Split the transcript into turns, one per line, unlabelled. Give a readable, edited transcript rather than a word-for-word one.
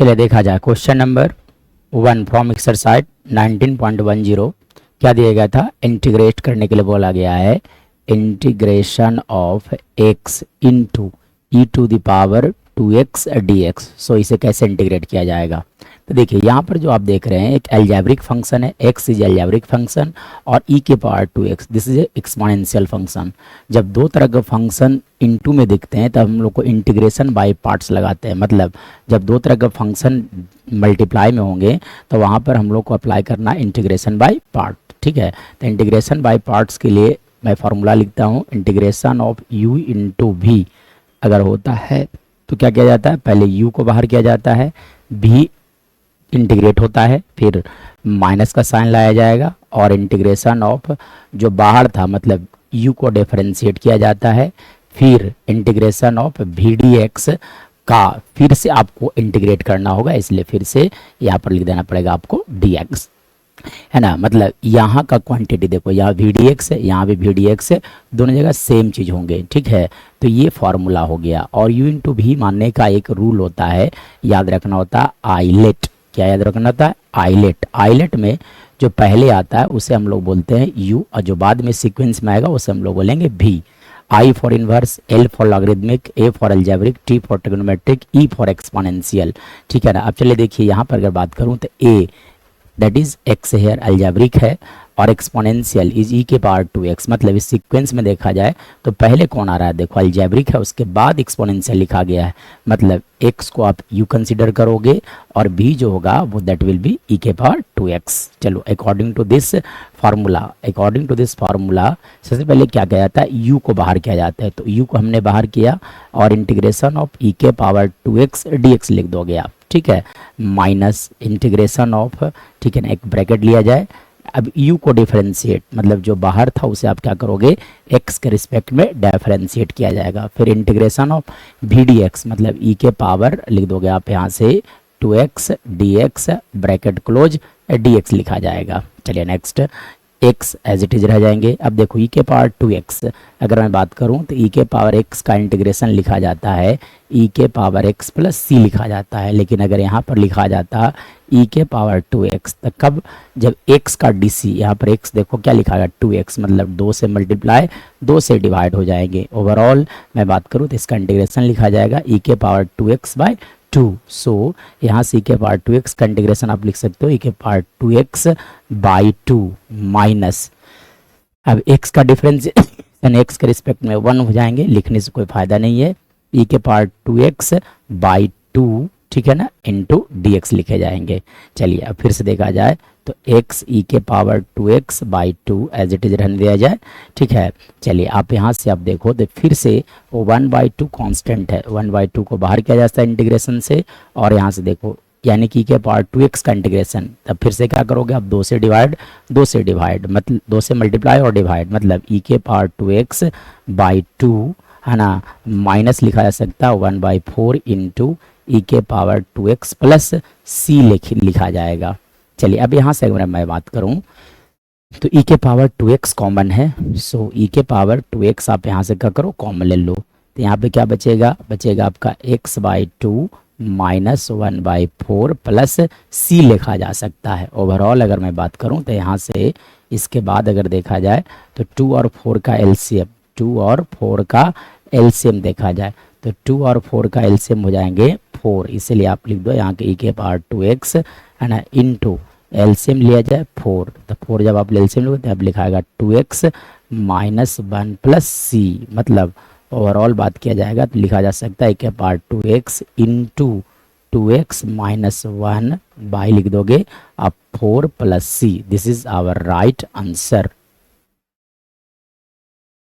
चलिए देखा जाए क्वेश्चन नंबर 1 फ्रॉम एक्सरसाइज 19.10 क्या दिया गया था। इंटीग्रेट करने के लिए बोला गया है integration of x into e to the power 2x dx। So इसे कैसे इंटीग्रेट किया जाएगा। तो देखिए यहाँ पर जो आप देख रहे हैं एक एल्जेब्रिक फंक्शन है, x इज एल्जेब्रिक फंक्शन और e के power 2x this is exponential function. जब दो तरह के फंक्शन इनटू में दिखते हैं तब हम लोग को इंटीग्रेशन बाय पार्ट्स लगाते हैं। मतलब जब दो तरह के फंक्शन मल्टीप्लाई में होंगे तो वहाँ पर हम लोग को अप्लाई करना इंटीग्रेशन बाय पार्ट। ठीक है, तो इंटीग्रेशन बाय पार्ट्स के लिए मैं फार्मूला लिखता हूँ integration of u into v अगर होता है तो क्या किया जाता है, पहले u को बाहर किया जाता है, v इंटीग्रेट होता है, फिर माइनस का साइन लाया जाएगा और इंटीग्रेशन ऑफ जो बाहर था मतलब u को डिफरेंशिएट किया जाता है, फिर इंटीग्रेशन ऑफ v dx का फिर से आपको इंटीग्रेट करना होगा, इसलिए फिर से यहाँ पर लिख देना पड़ेगा आपको dx, है ना। मतलब यहाँ का क्वांटिटी देखो, यहाँ वी डी एक्स है, यहाँ भी वी डी एक्स है, दोनों जगह सेम चीज़ होंगे। ठीक है, तो ये फॉर्मूला हो गया। और यू इंटू भी मानने का एक रूल होता है, याद रखना होता है आइलेट। क्या याद रखना होता है, आइलेट। आइलेट में जो पहले आता है उसे हम लोग बोलते हैं यू और जो बाद में सीक्वेंस में आएगा उसे हम लोग बोलेंगे भी। I for inverse, L for logarithmic, A for algebraic, T for trigonometric, E for exponential. ठीक है ना। अब चलिए देखिए यहाँ पर अगर बात करूँ तो A that is X here algebraic है और एक्सपोनेंशियल इज ई के पावर 2x। मतलब इस सीक्वेंस में देखा जाए तो पहले कौन आ रहा है, देखो एल्जेब्रिक है उसके बाद एक्सपोनेंशियल लिखा गया है। मतलब x को आप u कंसीडर करोगे और b जो होगा वो दैट विल बी e के पावर 2x। चलो अकॉर्डिंग टू दिस फार्मूला सबसे पहले क्या किया जाता है, u को बाहर किया जाता है। तो u को हमने बाहर किया और इंटीग्रेशन ऑफ e के पावर 2x dx लिख दोगे आप। ठीक है, माइनस इंटीग्रेशन ऑफ, ठीक है ना, एक ब्रैकेट लिया जाए। अब u को डिफरेंशिएट मतलब जो बाहर था उसे आप क्या करोगे x के रिस्पेक्ट में डिफरेंशिएट किया जाएगा। फिर इंटीग्रेशन ऑफ v dx मतलब e के पावर लिख दोगे आप यहाँ से 2x dx bracket close dx लिखा जाएगा। चलिए next, x as it is रह जाएंगे। अब देखो e के पावर 2x अगर मैं बात करूं तो e के पावर x का इंटीग्रेशन लिखा जाता है e के पावर x प्लस c लिखा जाता है। लेकिन अगर यहाँ पर लिखा जाता e के पावर 2x तो कब, जब x का dc, यहाँ पर x देखो क्या लिखा गया 2x मतलब 2 से मल्टीप्लाई 2 से डिवाइड हो जाएंगे। ओवरऑल मैं बात करूँ तो इसका इंटीग्रेशन लिखा जाएगा e के पावर 2x बाय 2। सो यहाँ से e के पावर 2x का इंटीग्रेशन आप लिख सकते हो e के पावर 2x बाई 2 माइनस, अब x का डिफरेंशिएशन x के रिस्पेक्ट में 1 हो जाएंगे, लिखने से कोई फायदा नहीं है, e के पावर 2x बाई 2, ठीक है ना, इंटू dx लिखे जाएंगे। चलिए अब फिर से देखा जाए तो x e के power 2x by 2 as it is रहने दिया जाए। ठीक है, चलिए आप यहाँ से आप देखो तो फिर से वो 1/2 कांस्टेंट है, 1/2 को बाहर किया जाता है इंटीग्रेशन से और यहाँ से देखो यानी कि के पावर 2x का इंटीग्रेशन। तब फिर से क्या करोगे आप 2 से डिवाइड मतलब 2 से मल्टीप्लाई और डिवाइड मतलब e के पावर 2x बाई 2, है ना, माइनस लिखा जा सकता है 1/4 इंटू e के पावर 2x प्लस c लिखा जाएगा। चलिए अब यहाँ से अगर मैं बात करूँ तो e के पावर 2x कॉमन है। सो e के पावर 2x आप यहाँ से क्या करो कॉमन ले लो, तो यहाँ पे क्या बचेगा आपका x by 2 minus 1/4 plus c लिखा जा सकता है। ओवरऑल अगर मैं बात करूँ तो यहाँ से इसके बाद अगर देखा जाए तो 2 और 4 का एलसीएम देखा जाए तो 2 और 4 का एलसीएम हो जाएंगे 4, इसलिए आप लिख दो यहाँ के e के पावर 2x, है ना, इंटू एलसीएम लिया जाए 4, तो 4 जब आप एलसीएम लोगे तो अब लिखाएगा 2x माइनस 1 प्लस c। मतलब ओवरऑल बात किया जाएगा तो लिखा जा सकता है e के power 2x into 2x minus 1 by लिख दोगे आप 4 plus c। This is our right answer.